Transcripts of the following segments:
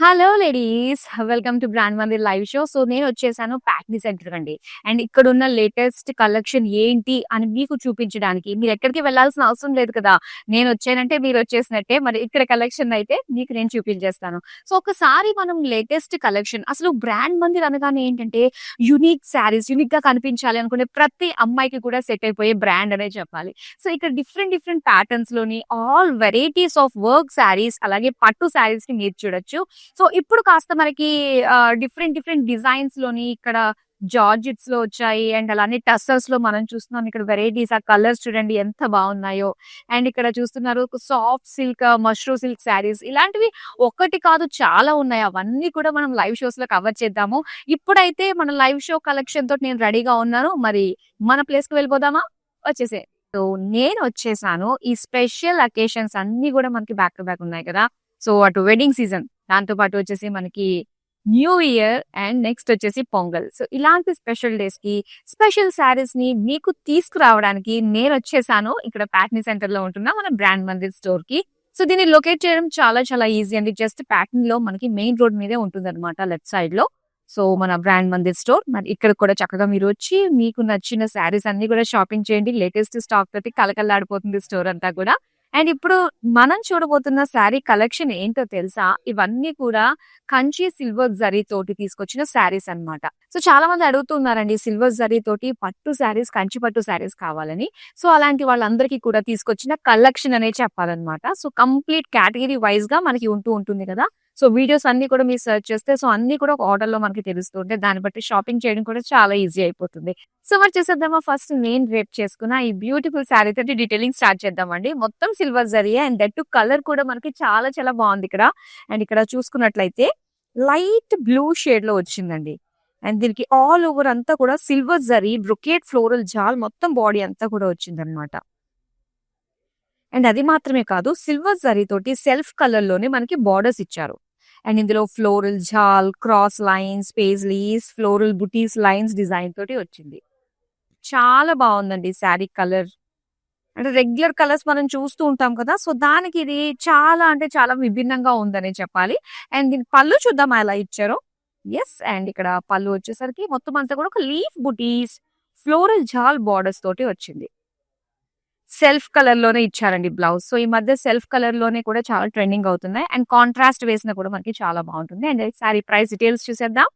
Hello ladies, welcome to brand Mandir live show. So నేను వచ్చేసాను Patny centre అండి. అండ్ ఇక్కడ ఉన్న లేటెస్ట్ కలెక్షన్ ఏంటి అని మీకు చూపించడానికి. మీరు ఎక్కడికి వెళ్ళాల్సిన అవసరం లేదు కదా. నేను వచ్చానంటే మీరు వచ్చేసినట్టే. మరి ఇక్కడ కలెక్షన్ అయితే మీకు నేను చూపించేస్తాను. సో ఒకసారి మనం లేటెస్ట్ కలెక్షన్, అసలు బ్రాండ్ మందిర్ అనగానే ఏంటంటే యునిక్ శారీస్, యునిక్ గా కనిపించాలి అనుకునే ప్రతి అమ్మాయికి కూడా సెట్ అయిపోయే బ్రాండ్ అనే చెప్పాలి. సో ఇక్కడ డిఫరెంట్ డిఫరెంట్ ప్యాటర్న్స్ లోని all varieties of work saris, అలాగే పట్టు శారీస్ ని మీరు చూడొచ్చు. సో ఇప్పుడు కాస్త మనకి డిఫరెంట్ డిఫరెంట్ డిజైన్స్ లోని ఇక్కడ జార్జెట్స్ లో వచ్చాయి. అండ్ అలానే టస్సర్స్ లో మనం చూస్తున్నాం. ఇక్కడ వెరైటీస్, ఆ కలర్స్ చూడండి ఎంత బాగున్నాయో. అండ్ ఇక్కడ చూస్తున్నారు soft silk, mashru silk saris, ఇలాంటివి ఒకటి కాదు చాలా ఉన్నాయి. అవన్నీ కూడా మనం లైవ్ షోస్ లో కవర్ చేద్దాము. ఇప్పుడైతే మన లైవ్ షో కలెక్షన్ తోటి నేను రెడీగా ఉన్నాను. మరి మన ప్లేస్ కి వెళ్ళిపోదామా? వచ్చేసే. సో నేను వచ్చేసాను. ఈ స్పెషల్ అకేషన్స్ అన్ని కూడా మనకి బ్యాక్ టు బ్యాక్ ఉన్నాయి కదా. సో అటు వెడ్డింగ్ సీజన్, దాంతో పాటు వచ్చేసి మనకి న్యూ ఇయర్, అండ్ నెక్స్ట్ వచ్చేసి పొంగల్. సో ఇలాంటి స్పెషల్ డేస్ కి స్పెషల్ శారీస్ ని మీకు తీసుకురావడానికి నేను వచ్చేసాను ఇక్కడ ప్యాట్నీ సెంటర్ లో ఉంటున్నా మన బ్రాండ్ మందిర్ స్టోర్ కి. సో దీన్ని లొకేట్ చేయడం చాలా చాలా ఈజీ అండి. జస్ట్ ప్యాట్నీ లో మనకి మెయిన్ రోడ్ మీదే ఉంటుంది అనమాట, లెఫ్ట్ సైడ్ లో. సో మన బ్రాండ్ మందిర్ స్టోర్. మరి ఇక్కడ కూడా చక్కగా మీరు వచ్చి మీకు నచ్చిన శారీస్ అన్ని కూడా షాపింగ్ చేయండి. లేటెస్ట్ స్టాక్ తోటి కలకల్లాడిపోతుంది స్టోర్ అంతా కూడా. అండ్ ఇప్పుడు మనం చూడబోతున్న శారీ కలెక్షన్ ఏంటో తెలుసా? ఇవన్నీ కూడా కంచి సిల్వర్ జరీ తోటి తీసుకొచ్చిన శారీస్ అన్నమాట. సో చాలా మంది అడుగుతున్నారండి, సిల్వర్ జరీ తోటి పట్టు శారీస్, కంచి పట్టు శారీస్ కావాలని. సో అలాంటి వాళ్ళందరికీ కూడా తీసుకొచ్చిన కలెక్షన్ అనే చెప్పాలన్నమాట. సో కంప్లీట్ కేటగిరీ వైజ్ గా మనకి ఉంటుంది కదా. సో వీడియోస్ అన్ని కూడా మీరు సెర్చ్ చేస్తే సో అన్ని కూడా ఒక ఆర్డర్ లో మనకి తెలుస్తుంటే దాన్ని బట్టి షాపింగ్ చేయడం కూడా చాలా ఈజీ అయిపోతుంది. సో మరి చూసేద్దామా? ఫస్ట్ నేను రేప్ చేసుకున్న ఈ బ్యూటిఫుల్ శారీ తోటి డీటెయిలింగ్ స్టార్ట్ చేద్దామండి. మొత్తం silver zari, and that colour కూడా మనకి చాలా చాలా బాగుంది ఇక్కడ. అండ్ ఇక్కడ చూసుకున్నట్లయితే లైట్ బ్లూ షేడ్ లో వచ్చిందండి. అండ్ దీనికి ఆల్ ఓవర్ అంతా కూడా సిల్వర్ జరీ బ్రొకేట్ ఫ్లోరల్ జాల్ మొత్తం బాడీ అంతా కూడా వచ్చింది అనమాట. అండ్ అది మాత్రమే కాదు, సిల్వర్ జరీ తోటి సెల్ఫ్ కలర్ లోనే మనకి బార్డర్స్ ఇచ్చారు. అండ్ ఇందులో ఫ్లోరల్ జాల్, క్రాస్ లైన్స్, పేజ్లీస్, ఫ్లోరల్ బుటీస్ లైన్స్ డిజైన్ తోటి వచ్చింది. చాలా బాగుందండి శారీ కలర్. అంటే రెగ్యులర్ కలర్స్ మనం చూస్తూ ఉంటాం కదా. సో దానికి ఇది చాలా అంటే చాలా విభిన్నంగా ఉందనే చెప్పాలి. అండ్ దీని పళ్ళు చూద్దాం ఎలా ఇచ్చారో. ఎస్, అండ్ ఇక్కడ పళ్ళు వచ్చేసరికి మొత్తం అంతా కూడా ఒక లీఫ్ బుటీస్, ఫ్లోరల్ జాల్ బార్డర్స్ తోటి వచ్చింది. సెల్ఫ్ కలర్ లోనే ఇచ్చారండి బ్లౌజ్. సో ఈ మధ్య సెల్ఫ్ కలర్ లోనే కూడా చాలా ట్రెండింగ్ అవుతున్నాయి. అండ్ కాంట్రాస్ట్ వేసిన కూడా మనకి చాలా బాగుంటుంది. అండ్ సారీ ప్రైస్ డీటెయిల్స్ చూసేద్దాం.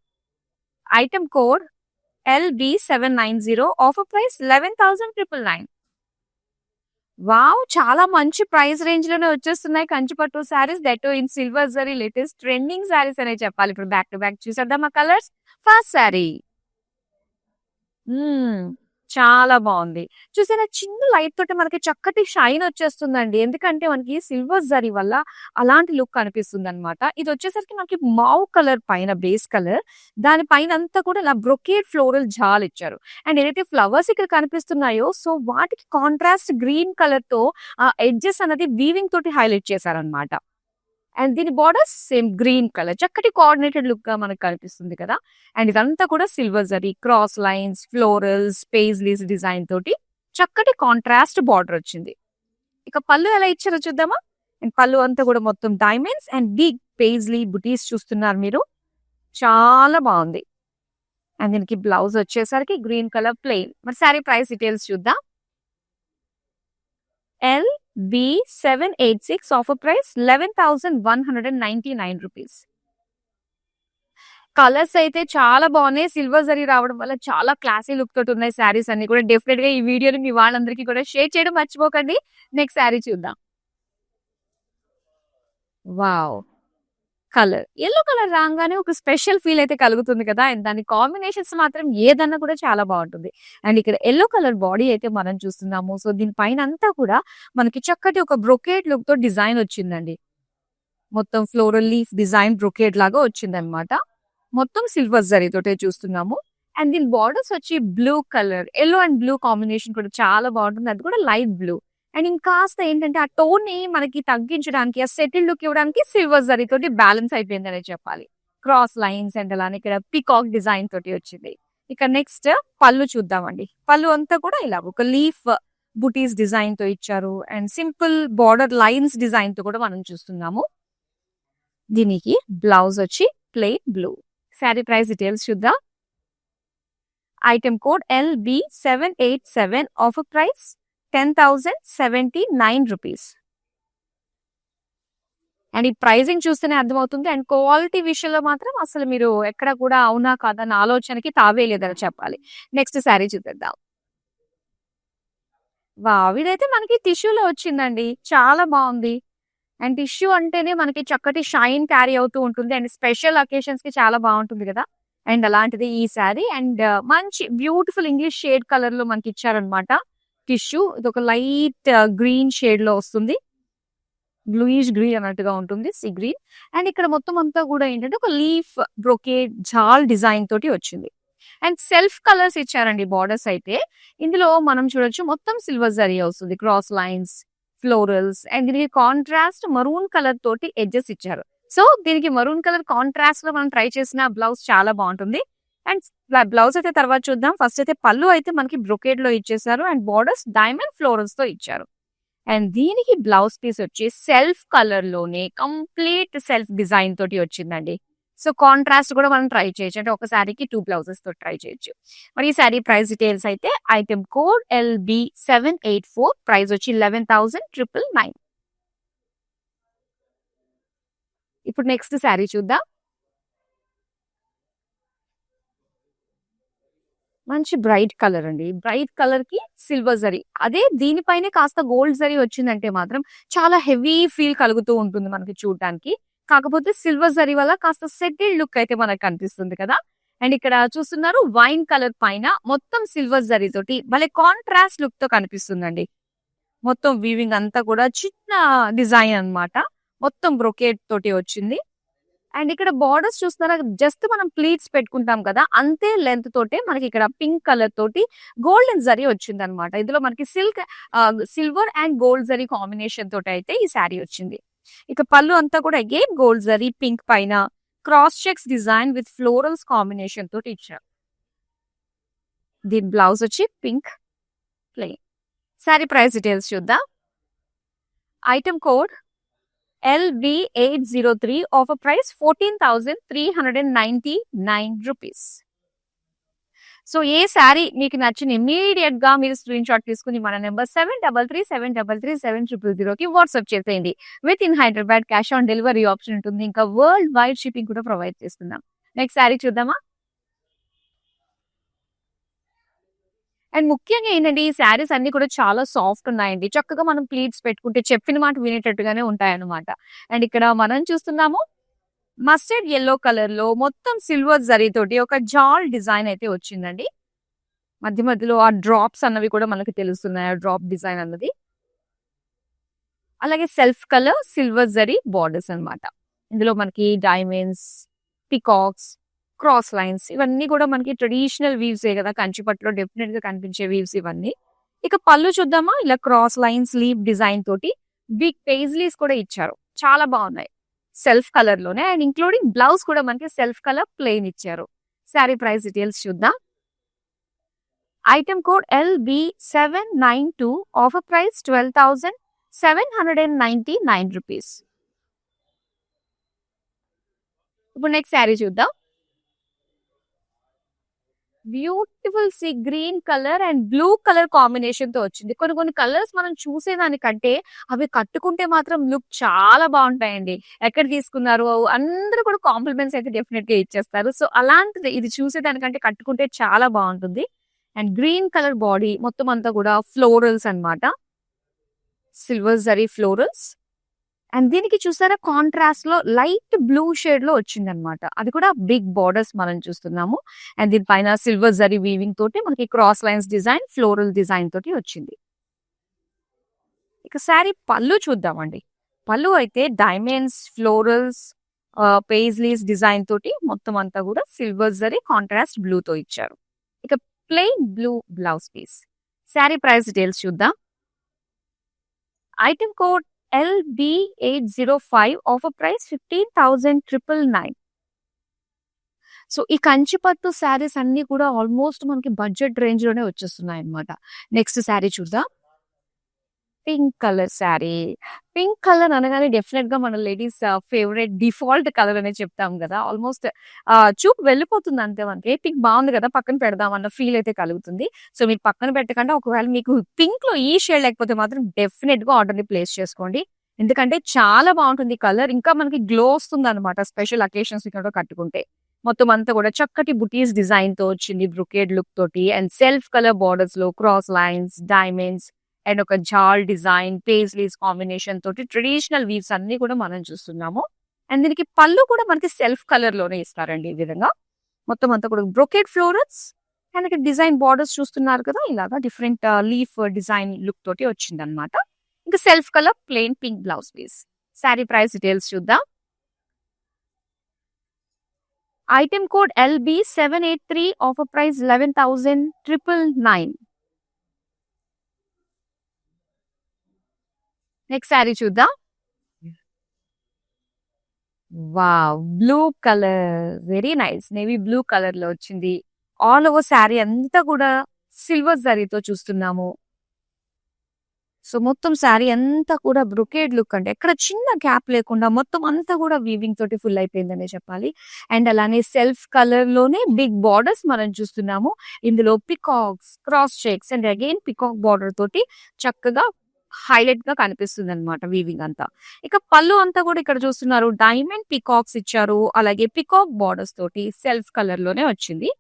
Item code LB790, offer price 11,999. Wow, చాలా మంచి ప్రైస్ రేంజ్ లోనే వచ్చేస్తున్నాయి Kanchipattu saris, that in silver zari latest trending saris అనే చెప్పాలి. ఇప్పుడు బ్యాక్ టు బ్యాక్ చూసేద్దాం ఆ కలర్స్. ఫస్ట్ శారీ చాలా బాగుంది. చూసారా, చిన్న లైట్ తోటి మనకి చక్కటి షైన్ వచ్చేస్తుందండి. ఎందుకంటే మనకి సిల్వర్ జరీ వల్ల అలాంటి లుక్ కనిపిస్తుంది అనమాట. ఇది వచ్చేసరికి మనకి మావ్ కలర్ పైన బేస్ కలర్, దాని పైన అంతా కూడా ఇలా బ్రొకేట్ ఫ్లోరల్ జాల్ ఇచ్చారు. అండ్ ఏదైతే ఫ్లవర్స్ ఇక్కడ కనిపిస్తున్నాయో సో వాటికి కాంట్రాస్ట్ గ్రీన్ కలర్ తో ఆ ఎడ్జెస్ అనేది వీవింగ్ తోటి హైలైట్ చేశారనమాట. అండ్ దీని బార్డర్స్ సేమ్ గ్రీన్ కలర్, చక్కటి కోఆర్డినేటెడ్ లుక్ గా మనకు కనిపిస్తుంది కదా. అండ్ ఇదంతా కూడా silver zari, cross lines, florals, paisleys design తోటి చక్కటి కాంట్రాస్ట్ బార్డర్ వచ్చింది. ఇక పళ్ళు ఎలా ఇచ్చారో చూద్దామా. అండ్ పళ్ళు అంతా కూడా మొత్తం డైమండ్స్ అండ్ బిగ్ పేజ్లీ బుటీస్ చూస్తున్నారు మీరు. చాలా బాగుంది. అండ్ దీనికి బ్లౌజ్ వచ్చేసరికి గ్రీన్ కలర్ ప్లెయిన్. మరి సారీ ప్రైస్ డీటెయిల్స్ చూద్దాం. LB786, offer price 11,199 rupees. Colours అయితే చాలా బాగున్నాయి. సిల్వర్ జరీ రావడం వల్ల చాలా క్లాసీ లుక్ తోటి ఉన్నాయి శారీస్ అన్ని కూడా. డెఫినెట్ గా ఈ వీడియోని మీ వాళ్ళందరికీ కూడా షేర్ చేయడం మర్చిపోకండి. నెక్స్ట్ శారీ చూద్దాం. వావ్, కలర్ ఎల్లో కలర్ రాగానే ఒక స్పెషల్ ఫీల్ అయితే కలుగుతుంది కదా. అండ్ దాని కాంబినేషన్స్ మాత్రం ఏదన్నా కూడా చాలా బాగుంటుంది. అండ్ ఇక్కడ ఎల్లో కలర్ బాడీ అయితే మనం చూస్తున్నాము. సో దీనిపైన అంతా కూడా మనకి చక్కటి ఒక బ్రొకేట్ లుక్ తో డిజైన్ వచ్చిందండి. మొత్తం ఫ్లోరల్ లీఫ్ డిజైన్ బ్రొకేట్ లాగా వచ్చింది అనమాట. మొత్తం సిల్వర్ జరీ తోటే చూస్తున్నాము. అండ్ దీని బార్డర్స్ వచ్చి blue colour, yellow and blue combination కూడా చాలా బాగుంటుంది. అది కూడా లైట్ బ్లూ. అండ్ ఇంకాస్త ఏంటంటే ఆ టోన్ ని మనకి తగ్గించడానికి, ఆ సెటిల్ లుక్ ఇవ్వడానికి సిల్వర్ జరీ తోటి బ్యాలెన్స్ అయిపోయిందనే చెప్పాలి. క్రాస్ లైన్స్ అండ్ అలానే ఇక్కడ పికాక్ డిజైన్ తోటి వచ్చింది. ఇక నెక్స్ట్ పళ్ళు చూద్దామండి. పళ్ళు అంతా కూడా ఇలా ఒక లీఫ్ బుటీస్ డిజైన్ తో ఇచ్చారు. And simple border lines design తో కూడా మనం చూస్తున్నాము. దీనికి బ్లౌజ్ వచ్చి plain blue. Sari price details చూద్దాం. Item code LB787, offer price 10,079 rupees. And ఈ ప్రైజింగ్ చూస్తేనే అర్థమవుతుంది. అండ్ క్వాలిటీ విషయంలో మాత్రం అసలు మీరు ఎక్కడ కూడా అవునా కాదా అన్న ఆలోచనకి తావేలేదని చెప్పాలి. నెక్స్ట్ శారీ చూద్దాం. వావ్! ఇదైతే మనకి టిష్యూలో వచ్చిందండి. చాలా బాగుంది. అండ్ టిష్యూ అంటేనే మనకి చక్కటి షైన్ క్యారీ అవుతూ ఉంటుంది. అండ్ స్పెషల్ అకేషన్స్ కి చాలా బాగుంటుంది కదా. అండ్ అలాంటిది ఈ శారీ. అండ్ మంచి బ్యూటిఫుల్ ఇంగ్లీష్ షేడ్ కలర్ లో మనకి ఇచ్చారనమాట. టిష్యూ ఇది ఒక లైట్ గ్రీన్ షేడ్ లో వస్తుంది. బ్లూయిష్ గ్రీన్ అన్నట్టుగా ఉంటుంది, సీ గ్రీన్. అండ్ ఇక్కడ మొత్తం అంతా కూడా ఏంటంటే ఒక లీఫ్ బ్రొకేడ్ జాల్ డిజైన్ తోటి వచ్చింది. అండ్ సెల్ఫ్ కలర్స్ ఇచ్చారండి బార్డర్స్ అయితే. ఇందులో మనం చూడొచ్చు మొత్తం సిల్వర్ జరీ వస్తుంది, క్రాస్ లైన్స్, ఫ్లోరల్స్. అండ్ దీనికి కాంట్రాస్ట్ మరూన్ కలర్ తోటి ఎడ్జెస్ ఇచ్చారు. సో దీనికి మరూన్ కలర్ కాంట్రాస్ట్ లో మనం ట్రై చేసిన బ్లౌజ్ చాలా బాగుంటుంది. అండ్ బ్లౌజ్ అయితే తర్వాత చూద్దాం. ఫస్ట్ అయితే పళ్ళు అయితే మనకి బ్రొకేడ్ లో ఇచ్చేసారు. అండ్ బార్డర్స్ డైమండ్ ఫ్లోరల్స్ తో ఇచ్చారు. అండ్ దీనికి బ్లౌజ్ పీస్ వచ్చి సెల్ఫ్ కలర్ లోనే కంప్లీట్ సెల్ఫ్ డిజైన్ తోటి వచ్చిందండి. సో కాంట్రాస్ట్ కూడా మనం ట్రై చేయొచ్చు. అంటే ఒక శారీకి 2 బ్లౌజెస్ తో ట్రై చేయొచ్చు. మరి ఈ శారీ ప్రైస్ డీటెయిల్స్ అయితే ఐటెం కోడ్ LB784, ప్రైస్ వచ్చి 11,999. ఇప్పుడు నెక్స్ట్ శారీ చూద్దాం. మంచి బ్రైట్ కలర్ అండి. బ్రైట్ కలర్ కి సిల్వర్ జరీ. అదే దీనిపైనే కాస్త గోల్డ్ జరీ వచ్చిందంటే మాత్రం చాలా హెవీ ఫీల్ కలుగుతూ ఉంటుంది మనకి చూడటానికి. కాకపోతే సిల్వర్ జరీ వల్ల కాస్త సెటిల్డ్ లుక్ అయితే మనకు కనిపిస్తుంది కదా. అండ్ ఇక్కడ చూస్తున్నారు వైన్ కలర్ పైన మొత్తం సిల్వర్ జరీ తోటి భలే కాంట్రాస్ట్ లుక్ తో కనిపిస్తుందండి. మొత్తం వీవింగ్ అంతా కూడా చిన్న డిజైన్ అన్నమాట. మొత్తం బ్రొకేట్ తోటి వచ్చింది. అండ్ ఇక్కడ బార్డర్స్ చూస్తున్నారా, జస్ట్ మనం ప్లీట్స్ పెట్టుకుంటాం కదా, అంతే లెంత్ తోటే మనకి ఇక్కడ పింక్ కలర్ తోటి గోల్డెన్ జరీ వచ్చింది అనమాట. ఇందులో మనకి silver and gold zari combination తోటి అయితే ఈ శారీ వచ్చింది. ఇక పళ్ళు అంతా కూడా అగైన్ గోల్డ్ జరీ పింక్ పైన cross checks design with florals combination తోటి ఇచ్చారు. దీని బ్లౌజ్ వచ్చి pink plain. Sari price details చూద్దాం. Item code LB803, offer price 14,399 rupees. So ఏ శారీ మీకు నచ్చిన ఇమీడియట్ గా మీరు స్క్రీన్ షాట్ తీసుకుని మన నెంబర్ 7337337000కి వాట్సాప్ చేసేయండి. With in Hyderabad cash on delivery option ఉంటుంది. ఇంకా వరల్డ్ వైడ్ షిప్పింగ్ కూడా ప్రొవైడ్ చేస్తున్నాం. నెక్స్ట్ శారీ చూద్దామా. అండ్ ముఖ్యంగా ఏంటంటే ఈ శారీస్ అన్ని కూడా చాలా సాఫ్ట్ ఉన్నాయండి. చక్కగా మనం ప్లీట్స్ పెట్టుకుంటే చెప్పిన మాట వినేటట్టుగానే ఉంటాయన్నమాట. అండ్ ఇక్కడ మనం చూస్తున్నాము మస్టర్డ్ yellow కలర్ లో మొత్తం సిల్వర్ జరీ తోటి ఒక జాల్ డిజైన్ అయితే వచ్చిందండి. మధ్య మధ్యలో ఆ డ్రాప్స్ అన్నవి కూడా మనకు తెలుస్తున్నాయి, ఆ డ్రాప్ డిజైన్ అన్నది. అలాగే self colour silver zari borders అన్నమాట. ఇందులో మనకి డైమండ్స్, పికాక్స్, క్రాస్ లైన్స్ ఇవన్నీ కూడా మనకి ట్రెడిషనల్ వీవ్సే కదా, కంచిపట్టులో డెఫినెట్ గా కనిపించే వీవ్స్ ఇవన్నీ. ఇక పళ్ళు చూద్దామా. ఇలా క్రాస్ లైన్స్ లీవ్ డిజైన్ తోటి బిగ్ పేజ్లీస్ కూడా ఇచ్చారు, చాలా బాగున్నాయి సెల్ఫ్ కలర్ లోనే. అండ్ ఇంక్లూడింగ్ బ్లౌజ్ కూడా మనకి సెల్ఫ్ కలర్ ప్లెయిన్ ఇచ్చారు. శారీ ప్రైస్ డీటెయిల్స్ చూద్దాం. Item code LB792, offer price 12,799 rupees. ఇప్పుడు నెక్స్ట్ శారీ చూద్దాం. Beautiful sea green colour and blue colour combination తో వచ్చింది. కొన్ని కొన్ని కలర్స్ మనం చూసేదానికంటే అవి కట్టుకుంటే మాత్రం లుక్ చాలా బాగుంటాయండి. ఎక్కడ తీసుకున్నారు అందరూ కూడా కాంప్లిమెంట్స్ అయితే డెఫినెట్ గా ఇచ్చేస్తారు. సో అలాంటిది ఇది చూసేదానికంటే కట్టుకుంటే చాలా బాగుంటుంది. అండ్ గ్రీన్ కలర్ బాడీ మొత్తం అంతా కూడా ఫ్లోరల్స్ అన్నమాట, సిల్వర్ జరీ ఫ్లోరల్స్. అండ్ దీనికి చూసారా కాంట్రాస్ట్ లో లైట్ బ్లూ షేడ్ లో వచ్చింది అనమాట. అది కూడా బిగ్ బార్డర్స్ మనం చూస్తున్నాము. అండ్ దీనిపైన సిల్వర్ జరీ వీవింగ్ తోటి మనకి cross lines design, floral design తోటి వచ్చింది. ఇక శారీ పళ్ళు చూద్దామండి. పళ్ళు అయితే డైమండ్స్, ఫ్లోరల్స్, పేజ్లీస్ డిజైన్ తోటి మొత్తం అంతా కూడా సిల్వర్ జరీ కాంట్రాస్ట్ బ్లూ తో ఇచ్చారు. ఇక plain blue blouse piece. Sari price details చూద్దాం. Item code LB805, offer price 15,999. So ఈ కంచిపట్టు శారీస్ అన్ని కూడా ఆల్మోస్ట్ మనకి బడ్జెట్ రేంజ్ లోనే వచ్చేస్తున్నాయి అనమాట. నెక్స్ట్ శారీ చూద్దాం. Pink colour sari. Pink colour అనగానే డెఫినిట్‌గా మన లేడీస్ ఫేవరెట్ డిఫాల్ట్ కలర్ అనే చెప్తాం గదా! ఆల్‌మోస్ట్ చూపు వెళ్ళిపోతుంది అంతే మనకి. పింక్ బావుంది గదా! పక్కన పెడదాం అన్న ఫీల్ అయితే కలుగుతుంది. సో, మీరు పక్కన పెట్టకుండా ఒకవేళ మీకు పింక్‌లో ఈ షేడ్ లేకపోతే మాత్రం డెఫినిట్‌గా ఆర్డర్‌ని ప్లేస్ చేసుకోండి. ఎందుకంటే చాలా బావుంటుంది కలర్. ఇంకా మనకి గ్లో వస్తుందన్నమాట స్పెషల్ అకేషన్స్‌కి కూడా కట్టుకుంటే. మొత్తం అంతా కూడా చక్కటి బుటీస్ డిజైన్‌తో వచ్చింది. బ్రొకేడ్ లుక్ తోటి అండ్ సెల్ఫ్ కలర్ బోర్డర్స్‌లో క్రాస్ లైన్స్, డైమండ్స్ అండ్ ఒక జాల్ డిజైన్, పేస్లీస్ కాంబినేషన్ తోటి ట్రెడిషనల్ వీవ్స్ అన్నీ కూడా మనం చూస్తున్నాము. అండ్ దీనికి పళ్ళు కూడా మనకి సెల్ఫ్ కలర్‌లోనే ఇస్తారండి ఈ విధంగా. మొత్తం అంతా కూడా బ్రొకేడ్ ఫ్లోరల్స్ అండ్ ఇక్కడ డిజైన్ బోర్డర్స్ చూస్తున్నారు కదా! ఇలాగా డిఫరెంట్ లీఫ్ డిజైన్ లుక్ తోటి వచ్చిందన్నమాట. ఇంకా self colour plain pink blouse piece. Sari price details చూద్దాం. Item code LB783 offer price 11,999. Next sari చూద్దాం. Wow! Blue colour very nice. Navy blue కలర్‌లో వచ్చింది. ఆల్ ఓవర్ సారీ అంతా కూడా సిల్వర్ జరీతో చూస్తున్నాము. సో, మొత్తం సారీ అంతా కూడా బ్రొకేడ్ లుక్ అండి. ఎక్కడ చిన్న గ్యాప్ లేకుండా మొత్తం అంతా కూడా వీవింగ్ తోటి ఫుల్ అయిపోయిందనే చెప్పాలి. అండ్ అలానే సెల్ఫ్ కలర్‌లోనే బిగ్ బోర్డర్స్ మనం చూస్తున్నాము. ఇందులో peacocks, cross checks and again peacock border తోటి చక్కగా హైలైట్‌గా కనిపిస్తుందన్నమాట వీవింగ్ అంతా. ఇక పళ్ళు అంతా కూడా ఇక్కడ చూస్తున్నారు డైమండ్ పికాక్స్ ఇచ్చారు. అలాగే పికాక్ బోర్డర్స్ తోటి సెల్ఫ్ కలర్‌లోనే వచ్చింది.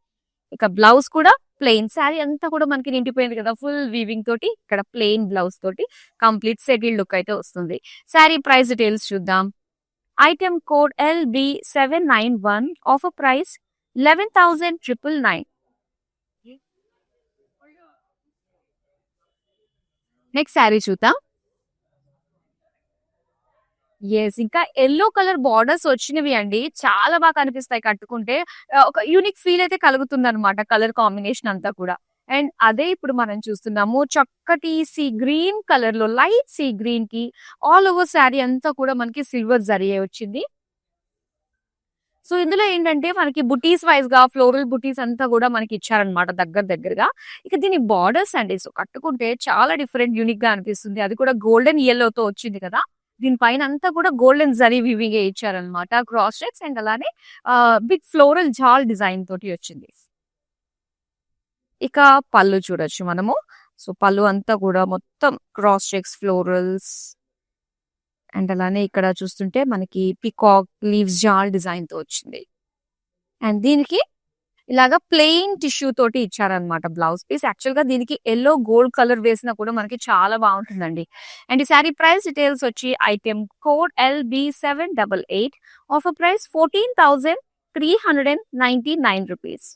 ఇక బ్లౌజ్ కూడా ప్లెయిన్ శారీ అంతా కూడా మనకి నిండిపోయింది కదా! ఫుల్ వీవింగ్ తోటి ఇక్కడ ప్లెయిన్ బ్లౌజ్ తోటి కంప్లీట్ సెటిల్డ్ లుక్ అయితే వస్తుంది. శారీ ప్రైస్ డీటెయిల్స్ చూద్దాం. Item code LB791 offer price 11,999. Next sari చూద్దాం. యెస్. ఇంకా యెల్లో కలర్ బోర్డర్స్ వచ్చినవి అండి. చాలా బాగా కనిపిస్తాయి కట్టుకుంటే. ఒక యూనిక్ ఫీల్ అయితే కలుగుతుందన్నమాట కలర్ కాంబినేషన్ అంతా కూడా. అండ్ అదే ఇప్పుడు మనం చూస్తున్నాము. చక్కటి సీ గ్రీన్ కలర్‌లో లైట్ సీ గ్రీన్‌కి ఆల్ ఓవర్ శారీ అంతా కూడా మనకి సిల్వర్ జరీయే వచ్చింది. సో, ఇందులో ఏంటంటే మనకి బుటీస్ వైస్‌గా ఫ్లోరల్ బుటీస్ అంతా కూడా మనకి ఇచ్చారన్నమాట దగ్గరగా. ఇక దీని బోర్డర్స్ అండి. సో, కట్టుకుంటే చాలా డిఫరెంట్ యూనిక్‌గా అనిపిస్తుంది. అది కూడా గోల్డెన్ యెల్లోతో వచ్చింది కదా! దీని పైన అంతా కూడా గోల్డెన్ జరీ వీవింగే ఇచ్చారన్నమాట. క్రాస్ చెక్స్ అండ్ అలానే బిగ్ ఫ్లోరల్ జాల్ డిజైన్ తోటి వచ్చింది. ఇక పళ్ళు చూడొచ్చు మనము. సో, పళ్ళు అంతా కూడా మొత్తం క్రాస్ చెక్స్, ఫ్లోరల్స్ అండ్ అలానే ఇక్కడ చూస్తుంటే మనకి పికాక్ లీవ్స్ జాల్ డిజైన్‌తో వచ్చింది. అండ్ దీనికి ఇలాగా ప్లెయిన్ టిష్యూ తోటి ఇచ్చారన్నమాట బ్లౌజ్ పీస్. యాక్చువల్‌గా దీనికి యెల్లో గోల్డ్ కలర్ వేసినా కూడా మనకి చాలా బావుంటుందండి. అండ్ ఈ సారీ ప్రైస్ డీటెయిల్స్ వచ్చి item code LB788 offer price 14,399 rupees.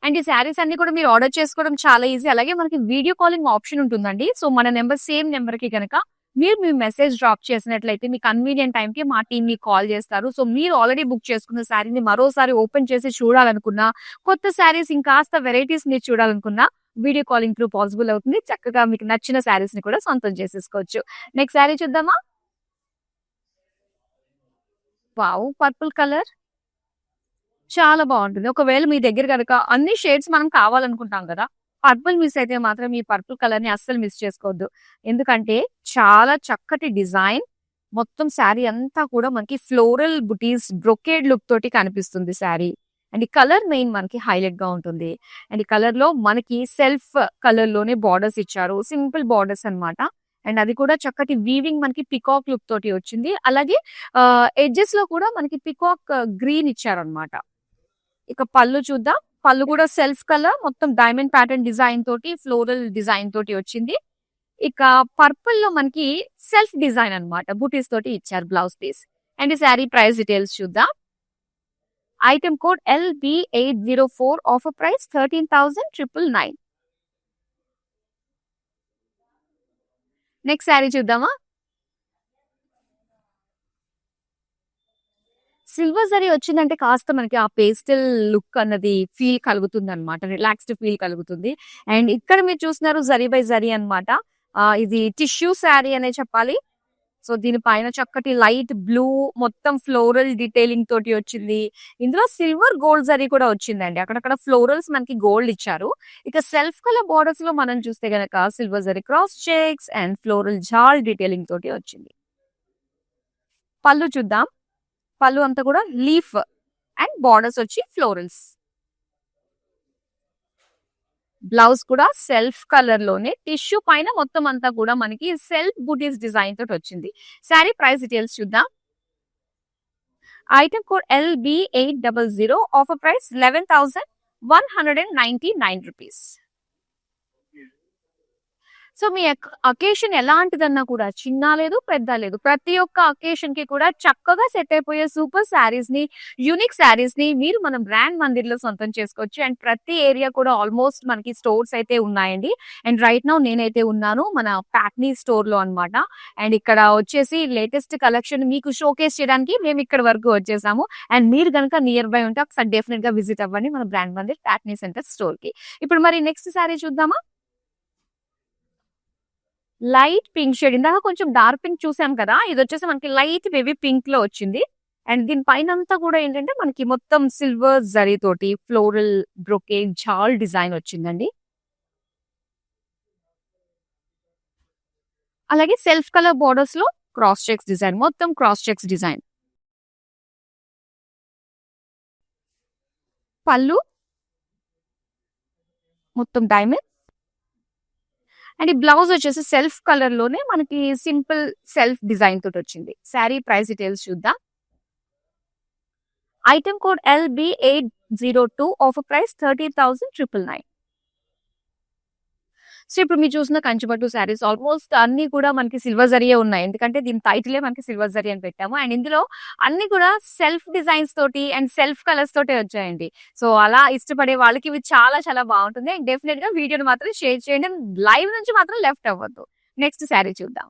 And ఈ శారీస్ అన్ని కూడా మీరు ఆర్డర్ చేసుకోవడం చాలా ఈజీ. అలాగే మనకి వీడియో కాలింగ్ ఆప్షన్ ఉంటుందండి. సో, మన నంబర్ సేమ్ నంబర్‌కి గనక మీరు మీ మెసేజ్ డ్రాప్ చేసినట్లయితే మీ కన్వీనియంట్ టైమ్‌కి మా టీమ్ మీకు కాల్ చేస్తారు. సో, మీరు ఆల్రెడీ బుక్ చేసుకున్న శారీని మరోసారి ఓపెన్ చేసి చూడాలనుకున్నా, కొత్త శారీస్ ఇంకాస్త వెరైటీస్ మీరు చూడాలనుకున్నా వీడియో కాలింగ్ త్రూ పాసిబుల్ అవుతుంది. చక్కగా మీకు నచ్చిన శారీస్‌ని కూడా సొంతం చేసేసుకోవచ్చు. నెక్స్ట్ శారీ చూద్దామా? వావ్! పర్పుల్ కలర్ చాలా బావుంటుంది. ఒకవేళ మీ దగ్గర గనక అన్ని షేడ్స్ మనం కావాలనుకుంటాం గదా! పర్పుల్ మిస్ అయితే మాత్రం ఈ పర్పుల్ కలర్‌ని అస్సలు మిస్ చేసుకోవద్దు. ఎందుకంటే చాలా చక్కటి డిజైన్. మొత్తం శారీ అంతా కూడా మనకి ఫ్లోరల్ బుటీస్ బ్రొకేడ్ లుక్ తోటి కనిపిస్తుంది శారీ. అండ్ ఈ కలర్ మెయిన్ మనకి హైలైట్‌గా ఉంటుంది. అండ్ ఈ కలర్‌లో మనకి సెల్ఫ్ కలర్‌లోనే బోర్డర్స్ ఇచ్చారు. సింపుల్ బోర్డర్స్ అన్నమాట. అండ్ అది కూడా చక్కటి వీవింగ్ మనకి పికాక్ లుక్ తోటి వచ్చింది. అలాగే ఎడ్జెస్‌లో కూడా మనకి పికాక్ గ్రీన్ ఇచ్చారన్నమాట. ఇక పళ్ళు చూద్దాం. పళ్ళు కూడా సెల్ఫ్ కలర్ మొత్తం డైమండ్ ప్యాటర్న్ డిజైన్ తోటి, ఫ్లోరల్ డిజైన్ తోటి వచ్చింది. ఇక పర్పుల్‌లో మనకి సెల్ఫ్ డిజైన్ అన్నమాట. బూటీస్ తోటి ఇచ్చారు బ్లౌజ్ పీస్. అండ్ ఈ సారీ ప్రైస్ డీటెయిల్స్ చూద్దాం. Item code LB804 offer price 13,999. Next sorry చూద్దామా? సిల్వర్ జరీ వచ్చిందంటే కాస్త మనకి ఆ పేస్టల్ లుక్ అన్నది ఫీల్ కలుగుతుందన్నమాట. రిలాక్స్డ్ ఫీల్ కలుగుతుంది. అండ్ ఇక్కడ మీరు చూస్తున్నారు జరీ బై జరీ అన్నమాట. ఇది టిష్యూ శారీ అనే చెప్పాలి. సో దీనిపైన చక్కటి లైట్ బ్లూ మొత్తం ఫ్లోరల్ డీటెయిలింగ్ తోటి వచ్చింది. ఇందులో సిల్వర్ గోల్డ్ జరీ కూడా వచ్చిందండి. అక్కడక్కడ ఫ్లోరల్స్ మనకి గోల్డ్ ఇచ్చారు. ఇక సెల్ఫ్ కలర్ బోర్డర్స్ లో మనం చూస్తే గనక silver zari cross checks and floral జాల్ డీటెయిలింగ్ తోటి వచ్చింది. పళ్ళు చూద్దాం. పళ్ళు అంతా కూడా లీఫ్ అండ్ బార్డర్స్ వచ్చి ఫ్లోరల్స్. బ్లౌజ్ కూడా సెల్ఫ్ కలర్ లోనే టిష్యూ పైన మొత్తం అంతా కూడా మనకి సెల్ఫ్ బూటీస్ డిజైన్ తోటి వచ్చింది. శారీ ప్రైస్ డీటెయిల్స్ చూద్దాం. Item code LB800, offer price 11,199 rupees. So మీ అకేషన్ ఎలాంటిదన్నా కూడా చిన్న లేదు పెద్ద లేదు, ప్రతి ఒక్క అకేషన్ కి కూడా చక్కగా సెట్ అయిపోయే సూపర్ శారీస్ ని, యూనిక్ శారీస్ ని మీరు మన బ్రాండ్ మందిర్ లో సొంతం చేసుకోవచ్చు. అండ్ ప్రతి ఏరియా కూడా ఆల్మోస్ట్ మనకి స్టోర్స్ అయితే ఉన్నాయండి. అండ్ రైట్ నౌ నేనైతే ఉన్నాను మన ప్యాట్నీ స్టోర్ లో అన్నమాట. అండ్ ఇక్కడ వచ్చేసి లేటెస్ట్ కలెక్షన్ మీకు షోకేస్ చేయడానికి మేము ఇక్కడ వరకు వచ్చేసాము. అండ్ మీరు కనుక నియర్ బై ఉంటే ఒకసారి డెఫినెట్ గా విజిట్ అవ్వండి మన brand Mandir Patny centre store కి. ఇప్పుడు మరి నెక్స్ట్ శారీ చూద్దామా. లైట్ పింక్ షేడ్, ఇందాక కొంచెం డార్క్ పింక్ చూసాం కదా, ఇది వచ్చేసి మనకి లైట్ బేబీ పింక్ లో వచ్చింది. అండ్ దీని పైన అంతా కూడా ఏంటంటే మనకి మొత్తం సిల్వర్ జరీ తోటి ఫ్లోరల్ బ్రొకేడ్ జాల్ డిజైన్ వచ్చిందండి. అలాగే సెల్ఫ్ కలర్ బోర్డర్స్ లో క్రాస్ చెక్స్ డిజైన్, మొత్తం క్రాస్ చెక్స్ డిజైన్. పళ్ళు మొత్తం డైమండ్. అండ్ ఈ బ్లౌజ్ వచ్చేసి సెల్ఫ్ కలర్ లోనే మనకి సింపుల్ సెల్ఫ్ డిజైన్ తోటి వచ్చింది. శారీ ప్రైస్ డీటెయిల్స్ చూద్దాం. Item code LB802, offer price 30,999. So ఇప్పుడు మీరు చూసిన కంచిపట్టు శారీస్ ఆల్మోస్ట్ అన్ని కూడా మనకి సిల్వర్ జరీయే ఉన్నాయి. ఎందుకంటే దీని టైటిలే మనకి సిల్వర్ జరీ అని పెట్టాము. అండ్ ఇందులో అన్ని కూడా సెల్ఫ్ డిజైన్స్ తోటి అండ్ సెల్ఫ్ కలర్స్ తోటి వచ్చాయండి. సో అలా ఇష్టపడే వాళ్ళకి ఇవి చాలా చాలా బాగుంటుంది. అండ్ డెఫినెట్ గా వీడియోని మాత్రం షేర్ చేయండి. లైవ్ నుంచి మాత్రం లెఫ్ట్ అవ్వద్దు. నెక్స్ట్ శారీ చూద్దాం.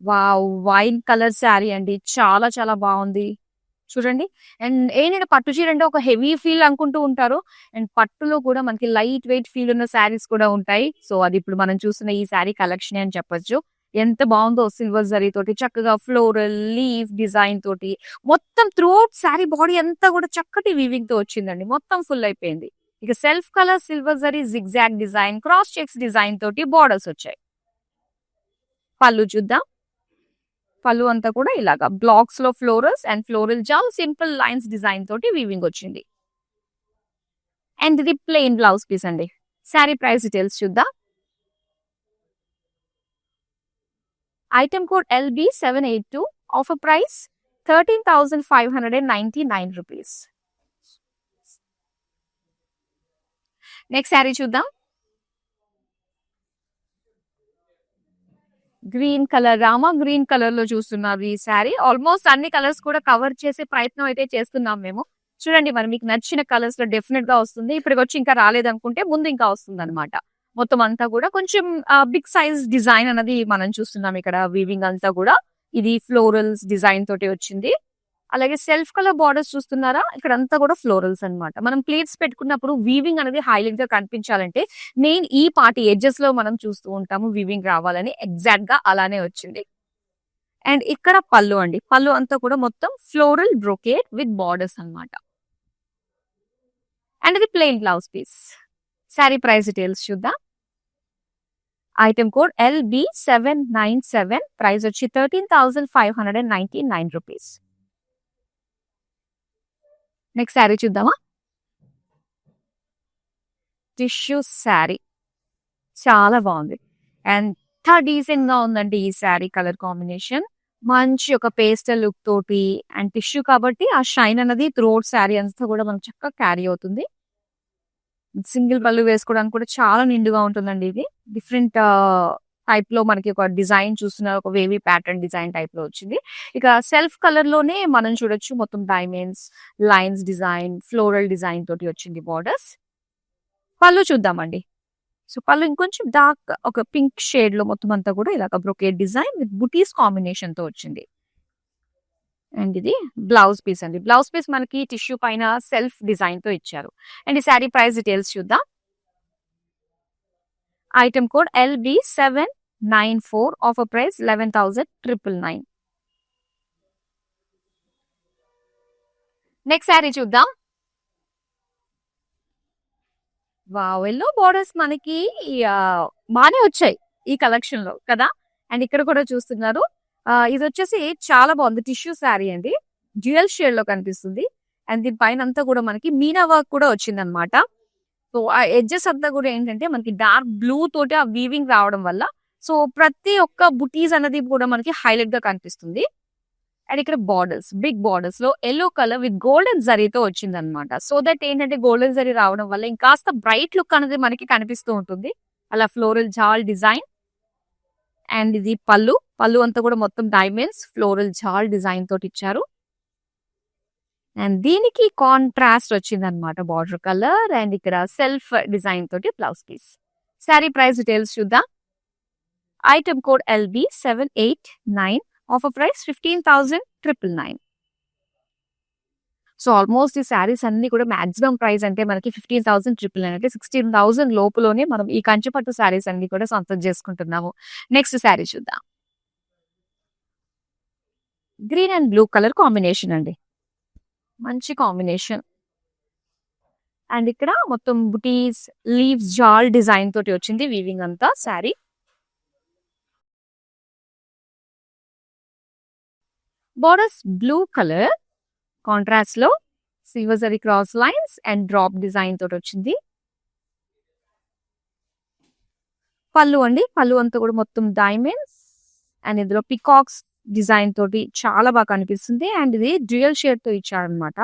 వావ్, వైన్ కలర్ శారీ అండి, చాలా చాలా బాగుంది. చూడండి. అండ్ ఏంటంటే పట్టు చీర అంటే ఒక హెవీ ఫీల్ అనుకుంటూ ఉంటారు. అండ్ పట్టులో కూడా మనకి లైట్ వెయిట్ ఫీల్ ఉన్న శారీస్ కూడా ఉంటాయి. సో అది ఇప్పుడు మనం చూస్తున్న ఈ శారీ కలెక్షన్ అని చెప్పొచ్చు. ఎంత బాగుందో సిల్వర్ జరీ తోటి చక్కగా ఫ్లోరల్ లీఫ్ డిజైన్ తోటి మొత్తం త్రూఅవుట్ శారీ బాడీ అంతా కూడా చక్కటి వీవింగ్ తో వచ్చిందండి. మొత్తం ఫుల్ అయిపోయింది. ఇక self colour silver zari zigzag design cross checks design తోటి బార్డర్స్ వచ్చాయి. పళ్ళు చూద్దాం. పళ్ళు అంతా కూడా ఇలాగా బ్లాక్స్ లో ఫ్లోరల్స్ అండ్ ఫ్లోరల్ జాల్ సింపుల్ లైన్స్ డిజైన్ తోటి వీవింగ్ వచ్చింది. అండ్ ఇది ప్లెయిన్ బ్లౌజ్ పీస్ అండి. శారీ ప్రైస్ డీటెయిల్స్ చూద్దాం. Item code LB782, offer price 13,599 rupees. Next sari చూద్దాం. Green colour, Rama green colour లో చూస్తున్నారు ఈ శారీ. ఆల్మోస్ట్ అన్ని కలర్స్ కూడా కవర్ చేసే ప్రయత్నం అయితే చేస్తున్నాం మేము. చూడండి మరి మీకు నచ్చిన కలర్స్ లో డెఫినెట్ గా వస్తుంది. ఇప్పటికి వచ్చి ఇంకా రాలేదనుకుంటే ముందు ఇంకా వస్తుంది అనమాట. మొత్తం అంతా కూడా కొంచెం బిగ్ సైజ్ డిజైన్ అనేది మనం చూస్తున్నాం ఇక్కడ. వీవింగ్ అంతా కూడా ఇది ఫ్లోరల్స్ డిజైన్ తోటి వచ్చింది. అలాగే సెల్ఫ్ కలర్ బార్డర్స్ చూస్తున్నారా, ఇక్కడ అంతా కూడా ఫ్లోరల్స్ అన్నమాట. మనం ప్లేట్స్ పెట్టుకున్నప్పుడు వీవింగ్ అనేది హైలైట్ గా కనిపించాలంటే మెయిన్ ఈ పార్టీ ఎడ్జెస్ లో మనం చూస్తూ ఉంటాము వీవింగ్ రావాలని. ఎగ్జాక్ట్ గా అలానే వచ్చింది. అండ్ ఇక్కడ పళ్ళు అండి, పళ్ళు అంతా కూడా మొత్తం ఫ్లోరల్ బ్రోకేడ్ విత్ బార్డర్స్ అన్నమాట. అండ్ ఇది plain blouse piece. Sari price details చూద్దాం. ఐటమ్ కోడ్ LB797, ప్రైస్ వచ్చి 13,599 రూపీస్. నెక్స్ట్ శారీ చూద్దామా. టిష్యూ శారీ చాలా బాగుంది అండ్ డీసెంట్ గా ఉందండి ఈ శారీ కలర్ కాంబినేషన్. మంచి ఒక పేస్టల్ లుక్ తోటి అండ్ టిష్యూ కాబట్టి ఆ షైన్ అనేది త్రూఅవుట్ శారీ అంతా కూడా మనకు చక్కగా క్యారీ అవుతుంది. సింగిల్ పళ్ళు వేసుకోవడానికి కూడా చాలా నిండుగా ఉంటుందండి. ఇది డిఫరెంట్ టైప్ లో మనకి ఒక డిజైన్ చూస్తున్నారు, ఒక వేవీ ప్యాటర్న్ డిజైన్ టైప్ లో వచ్చింది. ఇక సెల్ఫ్ కలర్ లోనే మనం చూడొచ్చు మొత్తం diamonds lines design floral design తోటి వచ్చింది బార్డర్స్. పళ్ళు చూద్దామండి. సో పళ్ళు ఇంకొంచెం డార్క్ ఒక పింక్ షేడ్ లో మొత్తం అంతా కూడా ఇలాగ brocade design with buttis combination తో వచ్చింది. అండ్ ఇది బ్లౌజ్ పీస్ అండి. బ్లౌజ్ పీస్ మనకి టిష్యూ పైన సెల్ఫ్ డిజైన్ తో ఇచ్చారు. అండ్ ఈ శారీ ప్రైస్ డీటెయిల్స్ చూద్దాం. Item code LB7 94 offer price 11,999. Next sari చూద్దాం. వావ్! యెల్లో బోర్డర్స్ మనకి బానే వచ్చాయి ఈ కలెక్షన్ లో కదా. అండ్ ఇక్కడ కూడా చూస్తున్నారు. ఇది వచ్చేసి చాలా బాగుంది. టిష్యూ శారీ అండి. డ్యూయల్ షేడ్ లో కనిపిస్తుంది. అండ్ దీని పైన అంతా కూడా మనకి మీనా వర్క్ కూడా వచ్చింది అనమాట. సో ఆ ఎడ్జెస్ అంతా కూడా ఏంటంటే మనకి డార్క్ బ్లూ తోటి ఆ వీవింగ్ రావడం వల్ల సో ప్రతి ఒక్క బుటీస్ అనేది కూడా మనకి హైలైట్ గా కనిపిస్తుంది. అండ్ ఇక్కడ బార్డర్స్, బిగ్ బార్డర్స్ లో ఎల్లో కలర్ విత్ గోల్డెన్ జరీతో వచ్చింది అనమాట. సో దట్ ఏంటంటే గోల్డెన్ జరీ రావడం వల్ల ఇంకాస్త బ్రైట్ లుక్ అనేది మనకి కనిపిస్తూ ఉంటుంది. అలా ఫ్లోరల్ జాల్ డిజైన్. అండ్ ఇది పళ్ళు. పళ్ళు అంతా కూడా మొత్తం డైమండ్స్ ఫ్లోరల్ జాల్ డిజైన్ తోటి ఇచ్చారు. అండ్ దీనికి కాంట్రాస్ట్ వచ్చింది అనమాట బార్డర్ కలర్. అండ్ ఇక్కడ సెల్ఫ్ డిజైన్ తోటి blouse piece. Sari price details చూద్దాం. Item code LB789. Offer price 15,999. So almost ఈ శారీస్ అన్ని కూడా మాక్సిమం ప్రైస్ అంటే మనకి 15,999 అంటే 16,000 లోపులోనే మనం ఈ కంచిపట్టు శారీస్ అన్ని కూడా సొంతం చేసుకుంటున్నాము. నెక్స్ట్ శారీ చూద్దాం. Green and blue colour combination అండి. మంచి కాంబినేషన్. అండ్ ఇక్కడ మొత్తం బుటీస్ లీవ్స్ జాల్ డిజైన్ తోటి వచ్చింది వీవింగ్ అంతా sari. Borders blue colour contrast లో silver zari cross lines and drop design తోటి వచ్చింది. పళ్ళు అండి. పళ్ళు అంతా కూడా మొత్తం డైమండ్స్ అండ్ ఇందులో పికాక్స్ డిజైన్ తోటి చాలా బాగా కనిపిస్తుంది. అండ్ ఇది డ్యూయల్ షేడ్ తో ఇచ్చారనమాట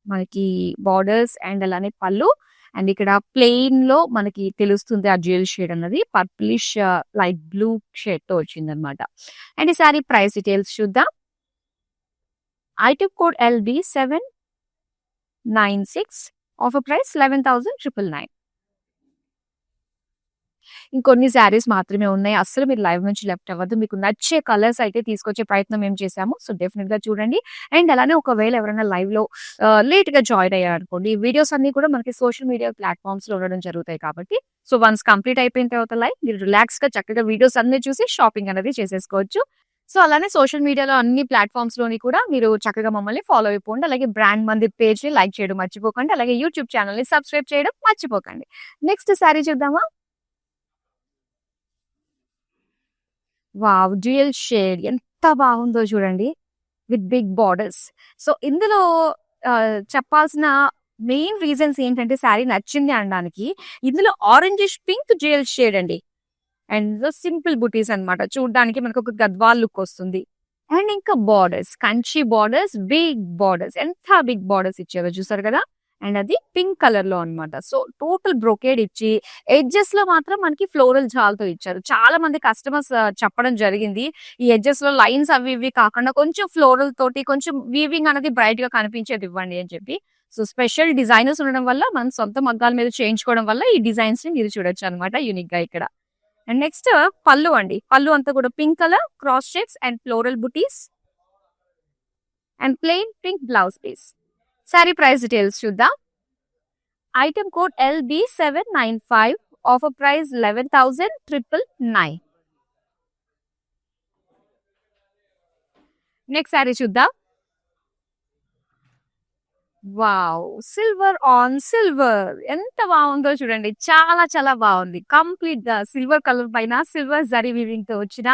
మనకి బార్డర్స్ అండ్ అలానే పళ్ళు. అండ్ ఇక్కడ ప్లెయిన్ లో మనకి తెలుస్తుంది ఆ డ్యూయల్ షేడ్ అన్నది పర్పులిష్ లైట్ బ్లూ షేడ్ తో వచ్చింది అనమాట. అండ్ ఈ సారీ ప్రైస్ డీటెయిల్స్ చూద్దాం. Item code LB796. Offer price 11,999. ఇంకొన్ని శారీస్ మాత్రమే ఉన్నాయి. అస్సలు మీరు లైవ్ నుంచి లెఫ్ట్ అవ్వద్దు. మీకు నచ్చే కలర్స్ అయితే తీసుకొచ్చే ప్రయత్నం మేము చేశాము. సో డెఫినెట్ గా చూడండి. అండ్ అలానే ఒకవేళ ఎవరైనా లైవ్ లో లేట్ గా జాయిన్ అయ్యారనుకోండి, వీడియోస్ అన్ని కూడా మనకి సోషల్ మీడియా ప్లాట్ఫామ్స్ లో ఉండడం జరుగుతాయి కాబట్టి సో వన్స్ కంప్లీట్ అయిపోయిన తర్వాత లైవ్ మీరు రిలాక్స్ గా చక్కగా వీడియోస్ అన్ని చూసి షాపింగ్ అనేది చేసేసుకోవచ్చు. సో అలానే సోషల్ మీడియాలో అన్ని ప్లాట్ఫామ్స్ లోని కూడా మీరు చక్కగా మమ్మల్ని ఫాలో అయిపోండి. అలాగే బ్రాండ్ మందిర్ పేజ్ ని లైక్ చేయడం మర్చిపోకండి. అలాగే యూట్యూబ్ ఛానల్ ని సబ్స్క్రైబ్ చేయడం మర్చిపోకండి. నెక్స్ట్ శారీ చూద్దామా. వావ్! డ్యూయల్ షేడ్ ఎంత బాగుందో చూడండి విత్ బిగ్ బార్డర్స్. సో ఇందులో చెప్పాల్సిన మెయిన్ రీజన్స్ ఏంటంటే శారీ నచ్చింది అనడానికి ఇందులో ఆరెంజిష్ పింక్ డ్యూయల్ షేడ్ అండి. అండ్ సింపుల్ బుటీస్ అన్నమాట. చూడడానికి మనకు ఒక గద్వాల్ లుక్ వస్తుంది. అండ్ ఇంకా borders Kanchi borders big borders ఎంత బిగ్ బార్డర్స్ ఇచ్చారో చూసారు కదా. అండ్ అది పింక్ కలర్ లో అన్నమాట. సో టోటల్ బ్రొకేడ్ ఇచ్చి ఎడ్జెస్ లో మాత్రం మనకి ఫ్లోరల్ జాల్తో ఇచ్చారు. చాలా మంది కస్టమర్స్ చెప్పడం జరిగింది ఈ ఎడ్జెస్ లో లైన్స్ అవి ఇవి కాకుండా కొంచెం ఫ్లోరల్ తోటి కొంచెం వీవింగ్ అనేది బ్రైట్ గా కనిపించేది ఇవ్వండి అని చెప్పి. సో స్పెషల్ డిజైనర్స్ ఉండడం వల్ల మనం సొంత మగ్గాల మీద చేయించుకోవడం వల్ల ఈ డిజైన్స్ ని మీరు చూడొచ్చు అనమాట యూనిక్ గా ఇక్కడ. అండ్ నెక్స్ట్ పళ్ళు అండి. పళ్ళు అంతా కూడా pink colour cross checks and floral బుటీస్ and plain pink blouse piece. Sari price details చూద్దాం. Item code LB795. Offer price 11,999. Next sari చూద్దాం. వావ్! సిల్వర్ ఆన్ సిల్వర్ ఎంత బాగుందో చూడండి. చాలా చాలా బాగుంది. కంప్లీట్ గా సిల్వర్ కలర్ పైన సిల్వర్ జరీ వీవింగ్ తో వచ్చిన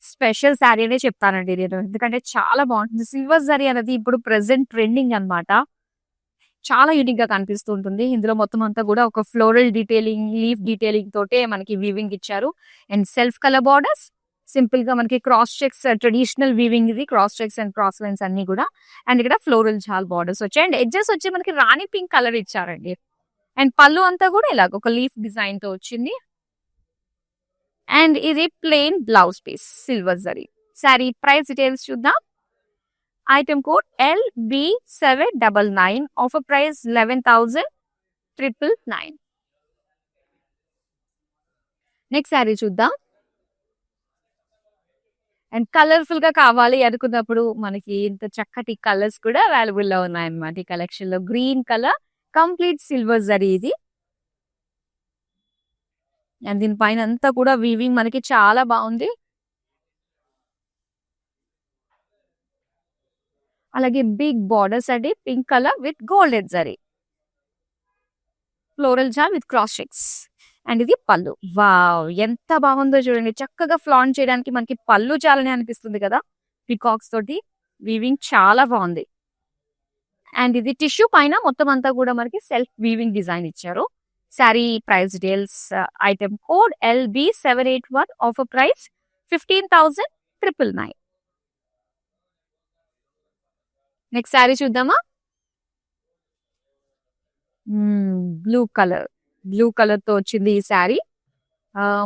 స్పెషల్ శారీ అనే చెప్తానండి నేను. ఎందుకంటే చాలా బాగుంటుంది. సిల్వర్ జరీ అనేది ఇప్పుడు ప్రెసెంట్ ట్రెండింగ్ అన్నమాట. చాలా యూనిక్ గా కనిపిస్తూ ఉంటుంది. ఇందులో మొత్తం అంతా కూడా ఒక ఫ్లోరల్ డీటెయిలింగ్ లీఫ్ డీటెయిలింగ్ తోటే మనకి వీవింగ్ ఇచ్చారు. And self colour borders simple గా మనకి క్రాస్ చెక్స్ ట్రెడిషనల్ వీవింగ్ ఇది cross checks and cross lines అన్ని కూడా. అండ్ ఇక్కడ ఫ్లోరల్ జాల్ బార్డర్స్ వచ్చాయి. అండ్ ఎడ్జెస్ వచ్చి మనకి రాణి పింక్ కలర్ ఇచ్చారండి. అండ్ పళ్ళు అంతా కూడా ఇలాగ ఒక లీఫ్ డిజైన్ తో వచ్చింది. అండ్ ఇది plain blouse piece silver zari. Sari price details చూద్దాం. Item code LB799. Offer price 11,999. Next sari చూద్దాం. అండ్ కలర్ఫుల్ గా కావాలి అనుకున్నప్పుడు మనకి ఇంత చక్కటి కలర్స్ కూడా అవైలబుల్ లో ఉన్నాయన్నమాట ఈ కలెక్షన్ లో. Green colour complete silver zari ఇది. అండ్ దీని పైన అంతా కూడా వీవింగ్ మనకి చాలా బాగుంది. అలాగే బిగ్ బార్డర్స్ అండి, pink colour with golden zari, floral జార్ విత్ క్రాస్ చెక్స్. అండ్ ఇది పళ్ళు. వావ్, ఎంత బాగుందో చూడండి. చక్కగా ఫ్లాంట్ చేయడానికి మనకి పళ్ళు చాలని అనిపిస్తుంది కదా. పికాక్స్ తోటి వీవింగ్ చాలా బాగుంది. అండ్ ఇది టిష్యూ పైన మొత్తం అంతా కూడా మనకి సెల్ఫ్ వీవింగ్ డిజైన్ ఇచ్చారు. Sari price details, item code LB781, offer price 15,999. Next sari చూద్దామా. బ్లూ కలర్ తో వచ్చింది ఈ శారీ.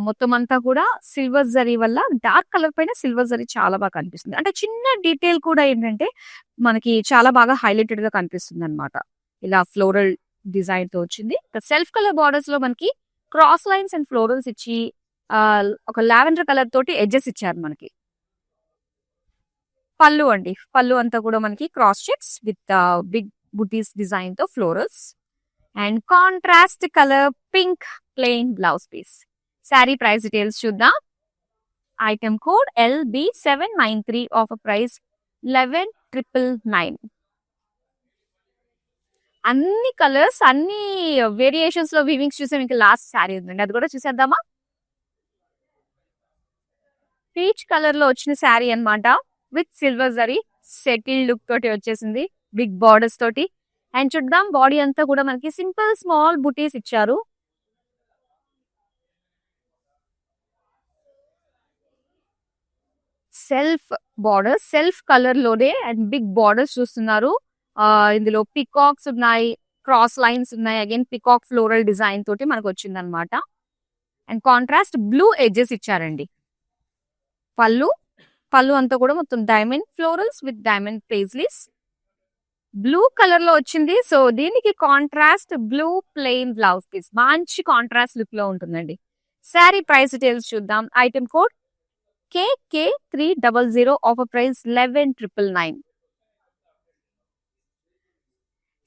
మొత్తం అంతా కూడా సిల్వర్ జరీ వల్ల డార్క్ కలర్ పైన సిల్వర్ జరీ చాలా బాగా కనిపిస్తుంది. అంటే చిన్న డీటెయిల్ కూడా ఏంటంటే మనకి చాలా బాగా హైలైటెడ్ గా కనిపిస్తుంది అనమాట. ఇలా ఫ్లోరల్ డిజైన్ తో వచ్చింది. సెల్ఫ్ కలర్ బార్డర్స్ లో మనకి క్రాస్ లైన్స్ అండ్ ఫ్లోరల్స్ ఇచ్చి ఒక లావెండర్ కలర్ తోటి ఎడ్జెస్ ఇచ్చారు మనకి. పళ్ళు అండి, పళ్ళు అంతా కూడా మనకి క్రాస్ చెక్స్ విత్ బిగ్ బుటీస్ డిజైన్ తో florals and contrast colour pink plain blouse piece. Sari price details చూద్దాం. Item code LB793, offer price 11,999. అన్ని కలర్స్, అన్ని వేరియేషన్స్ లో వీవింగ్స్ చూసాం. ఇంకా లాస్ట్ శారీ ఉందండి, అది కూడా చూసేద్దామా. పీచ్ కలర్ లో వచ్చిన శారీ అన్నమాట, with silver zari settle look తోటి వచ్చేసింది, బిగ్ బార్డర్స్ తోటి. అండ్ చూద్దాం, బాడీ అంతా కూడా మనకి సింపుల్ స్మాల్ బుటీస్ ఇచ్చారు. సెల్ఫ్ కలర్ లోనే అండ్ బిగ్ బార్డర్స్ చూస్తున్నారు. ఇందులో పికాక్స్ ఉన్నాయి, క్రాస్ లైన్స్ ఉన్నాయి, అగైన్ పికాక్ ఫ్లోరల్ డిజైన్ తోటి మనకు వచ్చింది అనమాట. అండ్ కాంట్రాస్ట్ బ్లూ ఎడ్జెస్ ఇచ్చారండి. పళ్ళు అంతా కూడా మొత్తం diamond florals with diamond paisleys, blue colour లో వచ్చింది. సో దీనికి contrast blue plain blouse piece, మంచి కాంట్రాస్ట్ లుక్ లో ఉంటుందండి. శారీ ప్రైస్ డీటెయిల్స్ చూద్దాం. Item code KK300, offer price 11,999.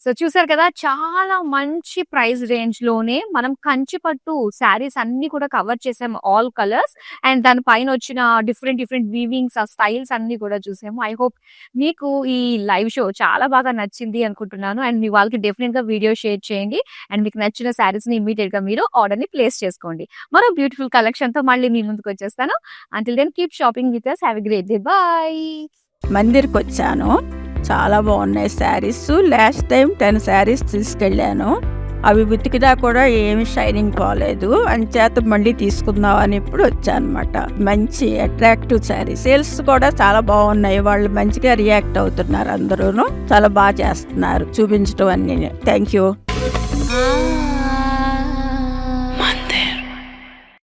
So చూసారు కదా, చాలా మంచి ప్రైస్ రేంజ్ లోనే మనం కంచిపట్టు శారీస్ అన్ని కూడా కవర్ చేసాము, ఆల్ కలర్స్. అండ్ దాని పైన వచ్చిన డిఫరెంట్ వీవింగ్స్, ఆ స్టైల్స్ అన్ని కూడా చూసాము. ఐ హోప్ మీకు ఈ లైవ్ షో చాలా బాగా నచ్చింది అనుకుంటున్నాను. అండ్ మీ వాళ్ళకి డెఫినెట్ గా వీడియో షేర్ చేయండి. అండ్ మీకు నచ్చిన శారీస్ ని ఇమీడియట్ గా మీరు ఆర్డర్ ని ప్లేస్ చేసుకోండి. మరో బ్యూటిఫుల్ కలెక్షన్ తో మళ్ళీ మీ ముందుకు వచ్చేస్తాను. Until then keep shopping with us. Have a great day. Bye. మందిర్కి వచ్చాను, చాలా బాగున్నాయి శారీస్. లాస్ట్ టైం 10 శారీస్ తీసుకెళ్ళాను, అవి ఉతికినా కూడా ఏమి షైనింగ్ పోలేదు. అంచేత మళ్ళీ తీసుకుందాం అని ఇప్పుడు వచ్చాను అనమాట. మంచి అట్రాక్టివ్ శారీ, సేల్స్ కూడా చాలా బాగున్నాయి. వాళ్ళు మంచిగా రియాక్ట్ అవుతున్నారు, అందరూ చాలా బాగా చేస్తున్నారు చూపించడం అన్ని. Thank you.